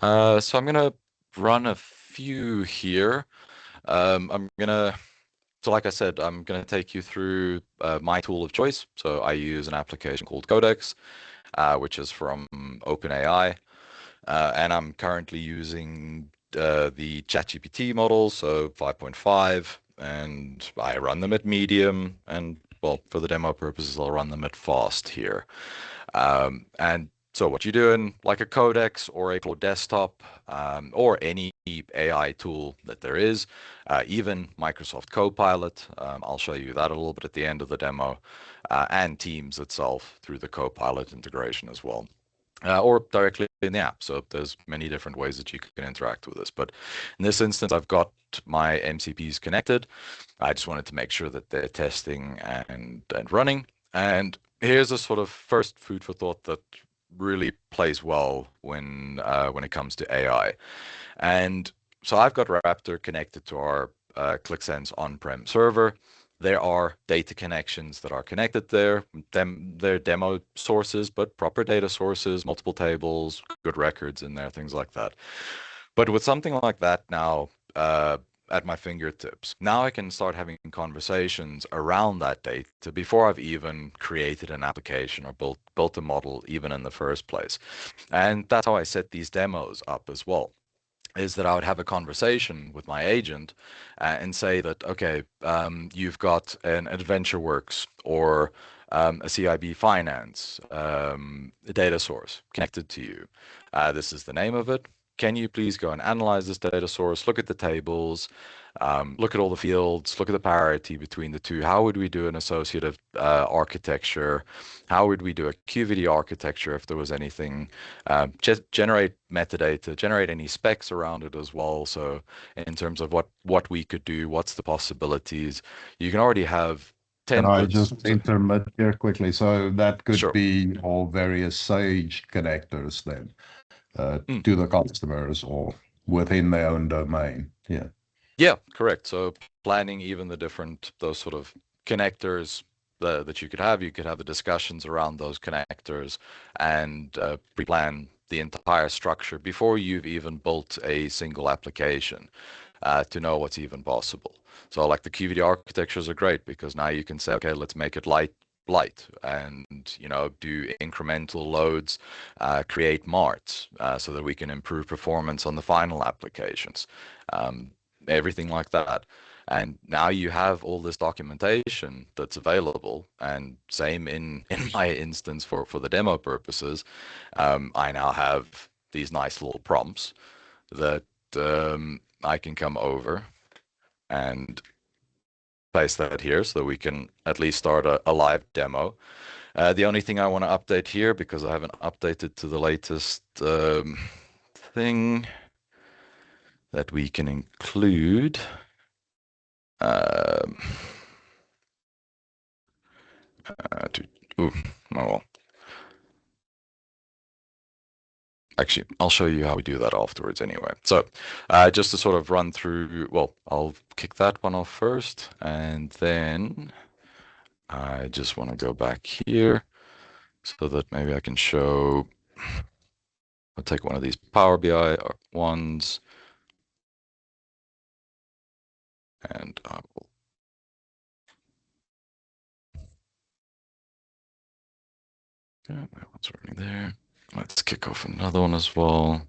So I'm gonna run a few here. I'm gonna, so like I said, I'm gonna take you through my tool of choice. So I use an application called Codex, which is from OpenAI, and I'm currently using the ChatGPT model, so 5.5, and I run them at medium, and well, for the demo purposes, I'll run them at fast here. And so what you do in like a Codex or a Claude desktop or any AI tool that there is, even Microsoft Copilot, I'll show you that a little bit at the end of the demo, and Teams itself through the Copilot integration as well. Or directly in the app. So there's many different ways that you can interact with this. But in this instance, I've got my MCPs connected. I just wanted to make sure that they're testing and running. And here's a sort of first food for thought that really plays well when it comes to AI. And so I've got Raptor connected to our Qlik Sense on-prem server. There are data connections that are connected there. They're demo sources, but proper data sources, multiple tables, good records in there, things like that. But with something like that now at my fingertips, now I can start having conversations around that data before I've even created an application or built a model even in the first place. And that's how I set these demos up as well, is that I would have a conversation with my agent and say that, okay, you've got an AdventureWorks or a CIB Finance data source connected to you. This is the name of it. Can you please go and analyze this data source, look at the tables, look at all the fields, look at the parity between the two. How would we do an associative architecture? How would we do a QVD architecture if there was anything? Just generate metadata, generate any specs around it as well. So in terms of what we could do, what's the possibilities? You can already have Can I templates. just intermit here quickly? So that could Sure. be all various Sage connectors then to the customers or within their own domain. Yeah. Yeah, correct. So planning even the different, those sort of connectors that you could have the discussions around those connectors and pre-plan the entire structure before you've even built a single application to know what's even possible. So like the QVD architectures are great because now you can say, okay, let's make it light and do incremental loads, create marts so that we can improve performance on the final applications, everything like that. And now you have all this documentation that's available, and same in my instance for the demo purposes, I now have these nice little prompts that I can come over and paste that here so that we can at least start a live demo. The only thing I want to update here, because I haven't updated to the latest thing that we can include. Oh well. Actually, I'll show you how we do that afterwards anyway. So just to sort of run through, well, I'll kick that one off first, and then I just want to go back here so that maybe I can show, I'll take one of these PowerBI ones, and I will. Okay, that one's already there. Let's kick off another one as well.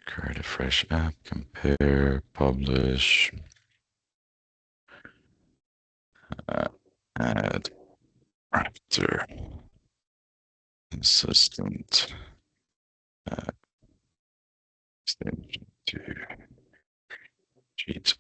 Create a fresh app, compare, publish, add Raptor Assistant extension to Sheet.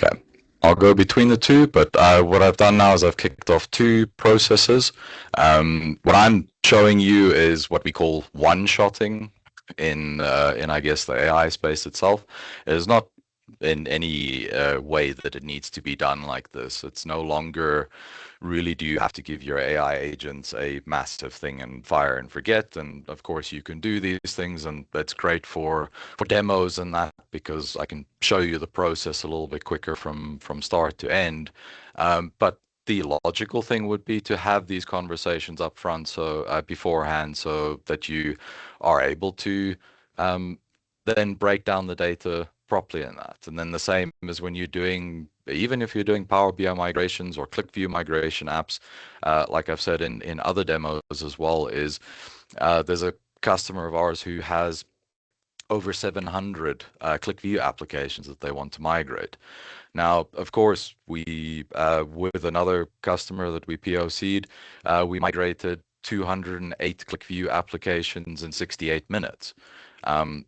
Okay, I'll go between the two, but what I've done now is I've kicked off two processes. What I'm showing you is what we call one-shotting in I guess the AI space itself. It is not in any way that it needs to be done like this. It's no longer really do you have to give your AI agents a massive thing and fire and forget. And of course, you can do these things, and that's great for demos and that because I can show you the process a little bit quicker from start to end. But the logical thing would be to have these conversations up front, so beforehand, so that you are able to um, then break down the data properly in that. And then the same as when you're doing, even if you're doing Power BI migrations or ClickView migration apps, like I've said in other demos as well, is there's a customer of ours who has over 700 ClickView applications that they want to migrate. Now, of course, we with another customer that we POC'd, we migrated 208 ClickView applications in 68 minutes.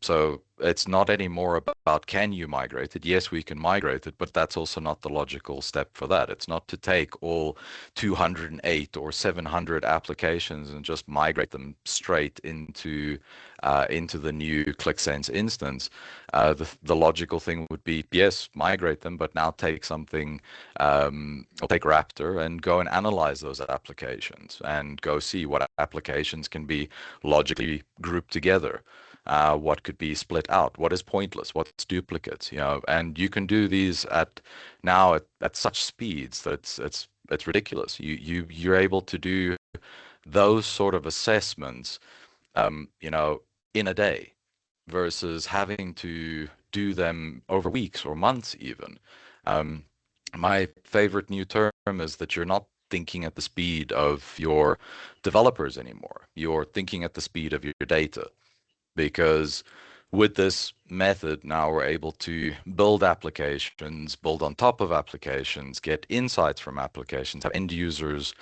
So it's not anymore about can you migrate it? Yes, we can migrate it, but that's also not the logical step for that. It's not to take all 208 or 700 applications and just migrate them straight into the new Qlik Sense instance. The logical thing would be yes, migrate them, but now take something, or take Raptor and go and analyze those applications and go see what applications can be logically grouped together. What could be split out, what is pointless, what's duplicates, and you can do these at such speeds that it's ridiculous. You're able to do those sort of assessments, um, you know, in a day versus having to do them over weeks or months even. Um, my favorite new term is that you're not thinking at the speed of your developers anymore. You're thinking at the speed of your data because with this method, now we're able to build applications, build on top of applications, get insights from applications, have end users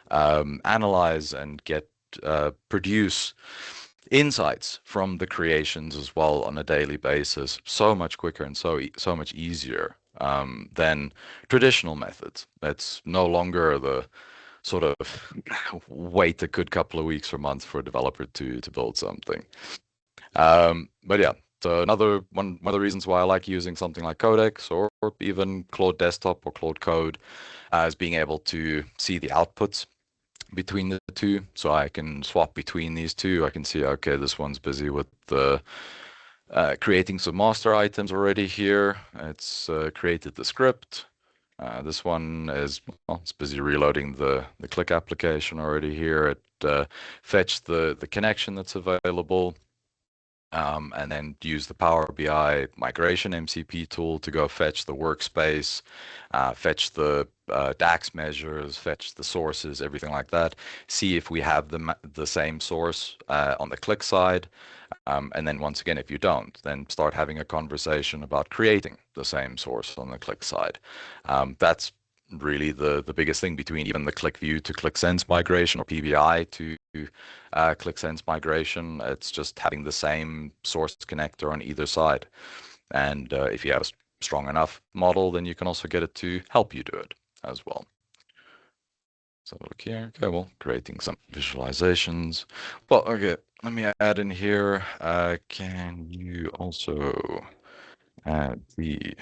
analyze and get produce insights from the creations as well on a daily basis, so much quicker and so much easier than traditional methods. It's no longer the sort of wait a good couple of weeks or months for a developer to build something. But yeah, so another one of the reasons why I like using something like Codex or even Claude Desktop or Claude Code is being able to see the outputs between the two. So I can swap between these two. I can see, okay, this one's busy with the creating some master items already here. It's created the script. This one is, well, it's busy reloading the Qlik application already here. It fetched the connection that's available. And then use the Power BI migration MCP tool to go fetch the workspace, fetch the DAX measures, fetch the sources, everything like that. See if we have the same source on the Qlik side. And then once again, if you don't, then start having a conversation about creating the same source on the Qlik side. That's really the biggest thing between even the QlikView to Qlik Sense migration or PBI to Qlik Sense migration. It's just having the same source connector on either side. And if you have a strong enough model, then you can also get it to help you do it as well. So look here. Okay, well, creating some visualizations. Well, okay, let me add in here. Can you also add the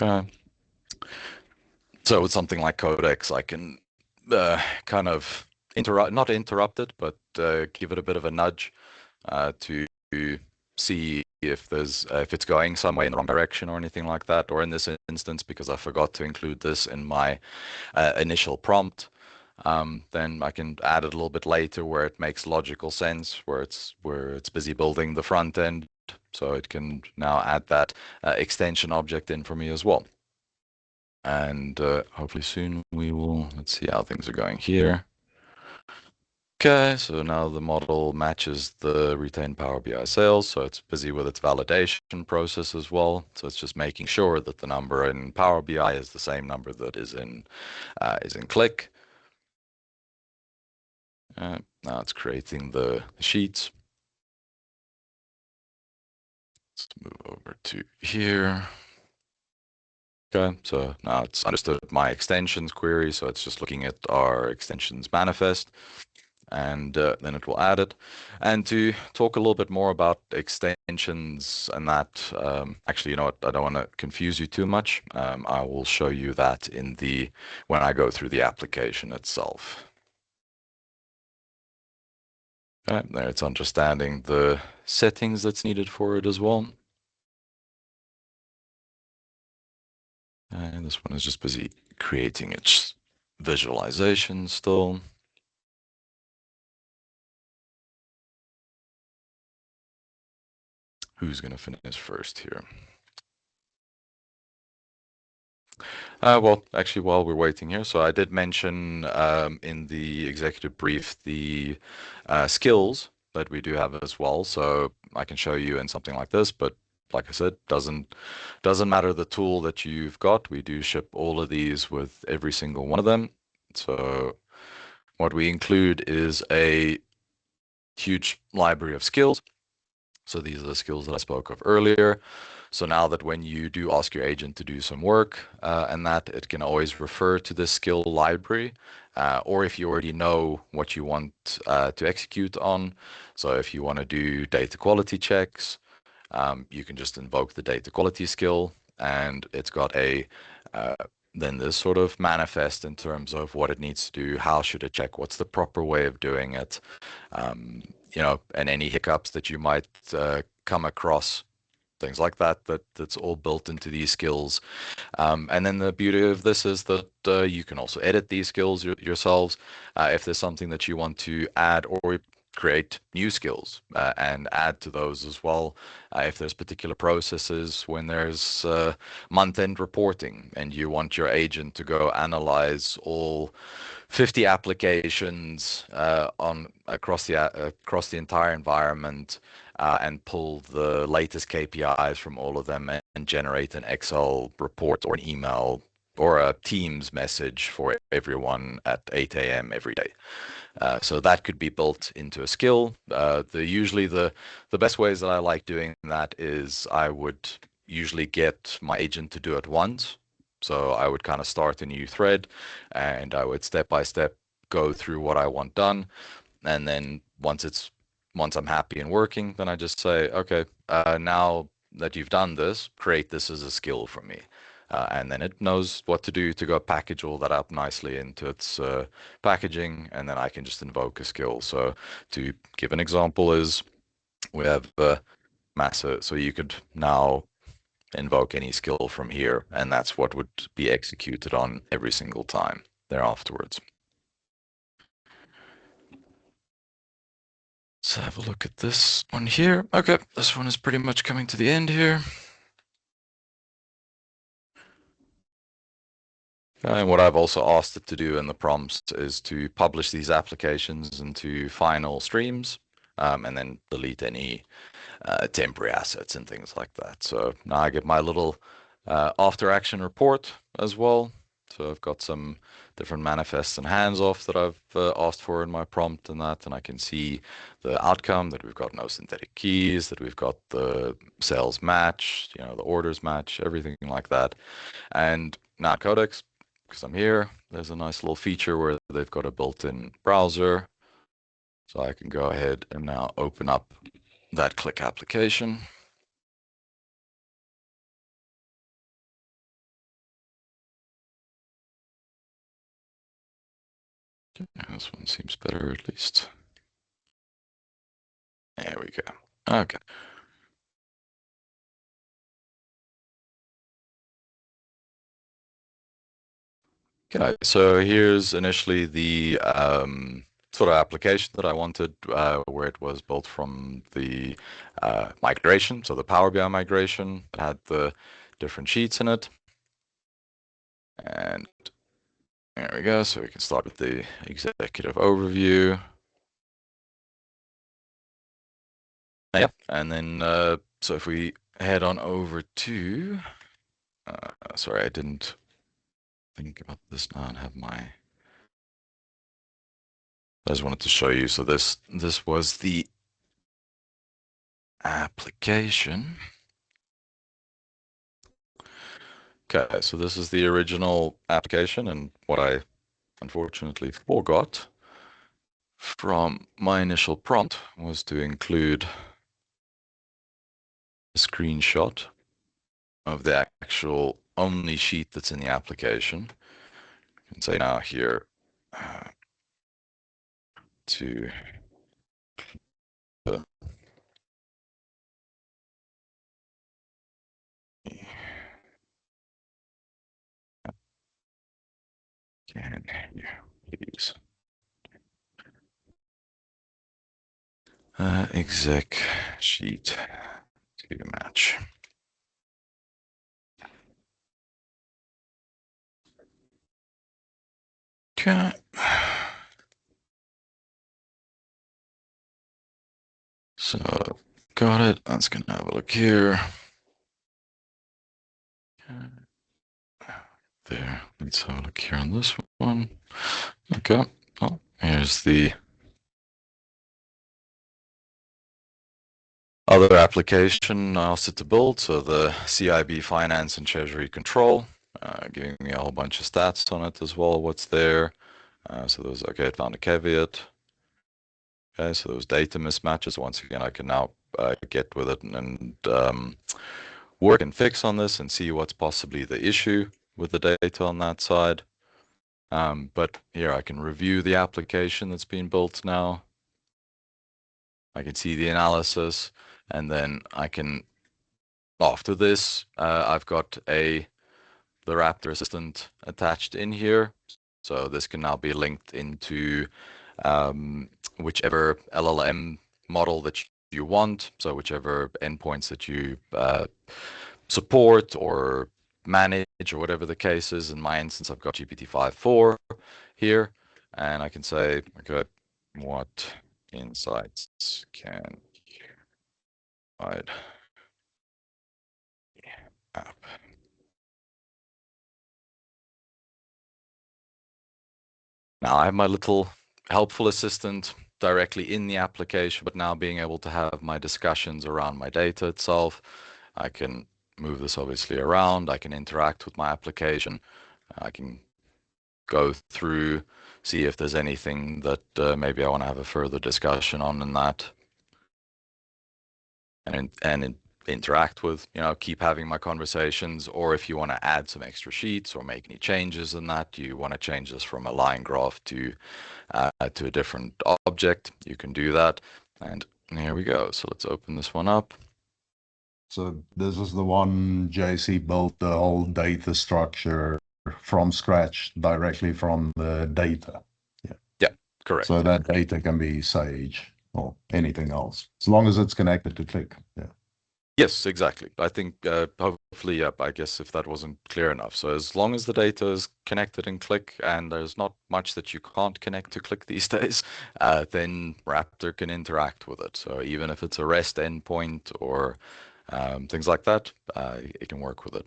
uh, so with something like Codex, I can kind of not interrupt it, but give it a bit of a nudge to see if it's going some way in the wrong direction or anything like that. Or in this instance, because I forgot to include this in my initial prompt, then I can add it a little bit later where it makes logical sense, where it's busy building the front end, so it can now add that extension object in for me as well. And hopefully soon let's see how things are going here. Okay, so now the model matches the retained Power BI sales, so it's busy with its validation process as well. So it's just making sure that the number in Power BI is the same number that is in Qlik. Now it's creating the sheets. Let's move over to here. Okay, so now it's understood my extensions query, so it's just looking at our extensions manifest, and then it will add it. And to talk a little bit more about extensions and that, actually, you know what, I don't want to confuse you too much. I will show you that when I go through the application itself. Okay, there it's understanding the settings that's needed for it as well. And this one is just busy creating its visualization still. Who's going to finish first here? Well, actually, while we're waiting here, so I did mention in the executive brief the skills that we do have as well. So I can show you in something like this, but like I said, doesn't matter the tool that you've got. We do ship all of these with every single one of them. So what we include is a huge library of skills. So these are the skills that I spoke of earlier. So now that when you do ask your agent to do some work and that, it can always refer to this skill library. Or if you already know what you want to execute on. So if you want to do data quality checks, you can just invoke the data quality skill, and it's got a then this sort of manifest in terms of what it needs to do, how should it check, what's the proper way of doing it, you know, and any hiccups that you might come across, things like that, that's all built into these skills. And then the beauty of this is that you can also edit these skills yourselves if there's something that you want to add, or create new skills and add to those as well. If there's particular processes, when there's month-end reporting and you want your agent to go analyze all 50 applications on across the entire environment and pull the latest KPIs from all of them and generate an Excel report or an email or a Teams message for everyone at 8 a.m. every day. So that could be built into a skill. Usually the best ways that I like doing that is I would usually get my agent to do it once. So I would kind of start a new thread and I would step by step go through what I want done. And then once I'm happy and working, then I just say, okay, now that you've done this, create this as a skill for me. And then it knows what to do to go package all that up nicely into its packaging, and then I can just invoke a skill. So to give an example is we have Massa, so you could now invoke any skill from here, and that's what would be executed on every single time there afterwards. Let's have a look at this one here. Okay, this one is pretty much coming to the end here. And what I've also asked it to do in the prompts is to publish these applications into final streams and then delete any temporary assets and things like that. So now I get my little after action report as well. So I've got some different manifests and hands-off that I've asked for in my prompt and that, and I can see the outcome that we've got no synthetic keys, that we've got the sales match, you know, the orders match, everything like that. And now Codex, because I'm here, there's a nice little feature where they've got a built-in browser. So I can go ahead and now open up that Qlik application. This one seems better at least. There we go. Okay. Okay, so here's initially the sort of application that I wanted, where it was built from the migration, so the PowerBI migration. It had the different sheets in it. And there we go. So we can start with the executive overview. Yep. And then, so if we head on over to, sorry, I didn't think about this now and have my, I just wanted to show you. So this was the application. Okay, so this is the original application, and what I unfortunately forgot from my initial prompt was to include a screenshot of the actual only sheet that's in the application. You can say now here to can you please exec sheet to match. Okay. So got it. Let's gonna have a look here. There. Let's have a look here on this one. Okay. Oh, here's the other application I also to build. So the CIB finance and treasury control, giving me a whole bunch of stats on it as well. What's there? So those, okay, I found a caveat. Okay, so those data mismatches, once again, I can now get with it and work and fix on this and see what's possibly the issue with the data on that side. But here I can review the application that's been built now. I can see the analysis, and then I can, after this, I've got the Raptor Assistant attached in here. So this can now be linked into whichever LLM model that you want. So whichever endpoints that you support or manage or whatever the case is. In my instance, I've got GPT-5.4 here, and I can say, okay, what insights can you provide app? Now I have my little helpful assistant directly in the application, but now being able to have my discussions around my data itself, I can move this obviously around. I can interact with my application. I can go through, see if there's anything that maybe I want to have a further discussion on in that, and interact with, keep having my conversations. Or if you want to add some extra sheets or make any changes in that, you want to change this from a line graph to a different object, you can do that. And here we go. So let's open this one up. So this is the one JC built the whole data structure from scratch directly from the data. Yeah, correct. So that data can be Sage or anything else, as long as it's connected to Qlik. Yeah. Yes, exactly. I think hopefully, I guess if that wasn't clear enough. So as long as the data is connected in Qlik, and there's not much that you can't connect to Qlik these days, then Raptor can interact with it. So even if it's a REST endpoint or things like that, it can work with it.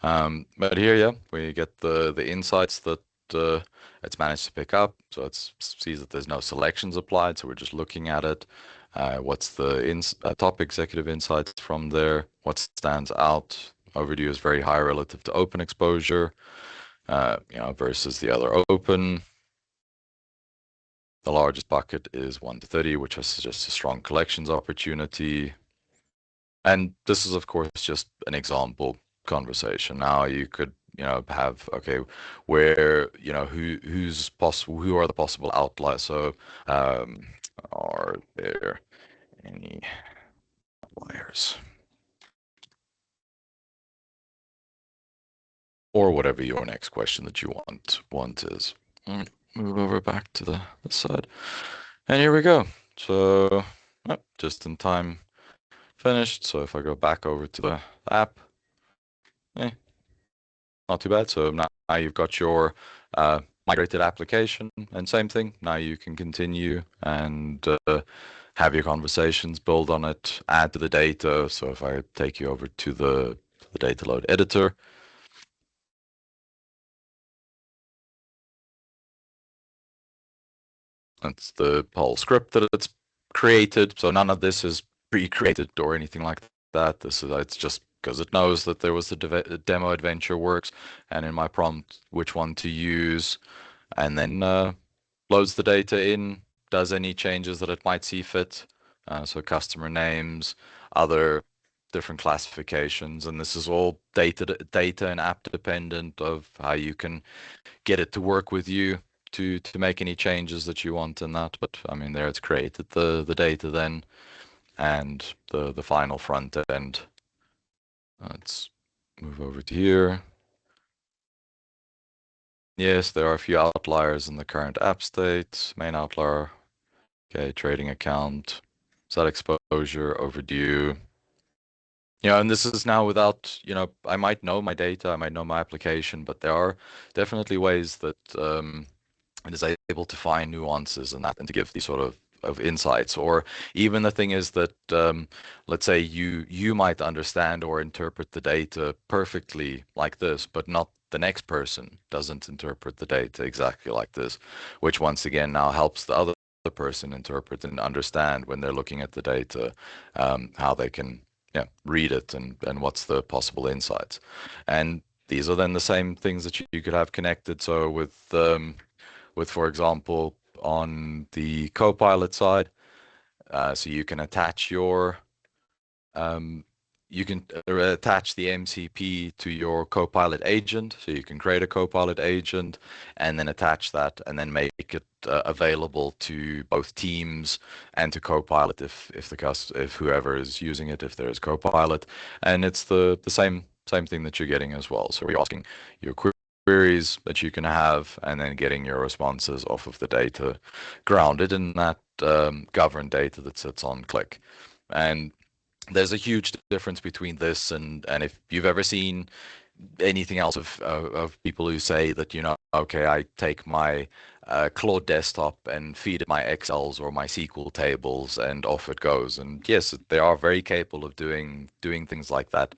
But here, yeah, we get the insights that it's managed to pick up. So it sees that there's no selections applied, so we're just looking at it. What's the top executive insights from there? What stands out? Overdue is very high relative to open exposure, versus the other open. The largest bucket is 1 to 30, which suggests a strong collections opportunity. And this is, of course, just an example conversation. Now you could, have, okay, where, who are the possible outliers? So, are there any outliers? Or whatever your next question that you want is. Move over back to the side. And here we go. So, just in time finished. So if I go back over to the app, not too bad. So now you've got your migrated application, and same thing. Now you can continue and have your conversations, build on it, add to the data. So if I take you over to the data load editor, that's the whole script that it's created. So none of this is pre-created or anything like that. It's just because it knows that there was the demo adventure works, and in my prompt, which one to use, and then loads the data in, does any changes that it might see fit. So customer names, other different classifications, and this is all data and app dependent of how you can get it to work with you to make any changes that you want in that. But I mean, there it's created the data then, and the final front end. Let's move over to here. Yes, there are a few outliers in the current app state. Main outlier, okay, trading account, set exposure, overdue. You know, and this is now without, you know, I might know my data, I might know my application, but there are definitely ways that it is able to find nuances in that and to give these sort of insights. Or even the thing is that let's say you might understand or interpret the data perfectly like this, but not the next person doesn't interpret the data exactly like this, which once again now helps the other person interpret and understand when they're looking at the data, how they can read it and what's the possible insights. And these are then the same things that you could have connected. So with, for example, on the Copilot side, so you can attach your you can attach the MCP to your Copilot agent. So you can create a Copilot agent and then attach that and then make it available to both teams and to Copilot if whoever is using it, if there is Copilot. And it's the same thing that you're getting as well. So you're asking your queries that you can have and then getting your responses off of the data grounded in that governed data that sits on Qlik. And there's a huge difference between this and if you've ever seen anything else of people who say that, you know, okay, I take my Claude desktop and feed it my Excels or my SQL tables and off it goes. And yes, they are very capable of doing things like that.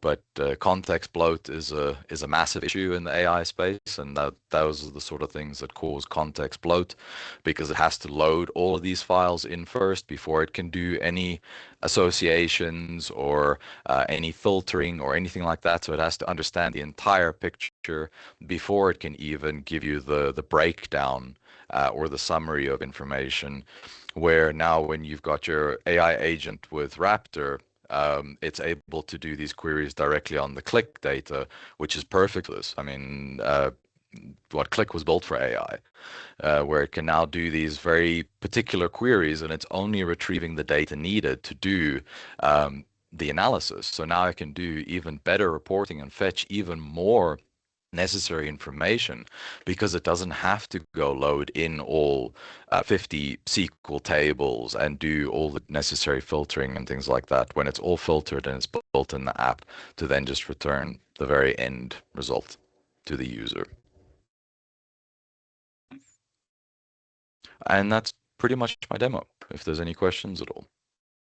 But context bloat is a massive issue in the AI space, and those are the sort of things that cause context bloat, because it has to load all of these files in first before it can do any associations or any filtering or anything like that. So it has to understand the entire picture before it can even give you the breakdown or the summary of information. Where now when you've got your AI agent with Raptor, it's able to do these queries directly on the Qlik data, which is perfect for this. I mean, what Qlik was built for AI, where it can now do these very particular queries, and it's only retrieving the data needed to do the analysis. So now I can do even better reporting and fetch even more necessary information, because it doesn't have to go load in all 50 SQL tables and do all the necessary filtering and things like that, when it's all filtered and it's built in the app to then just return the very end result to the user. And that's pretty much my demo, if there's any questions at all.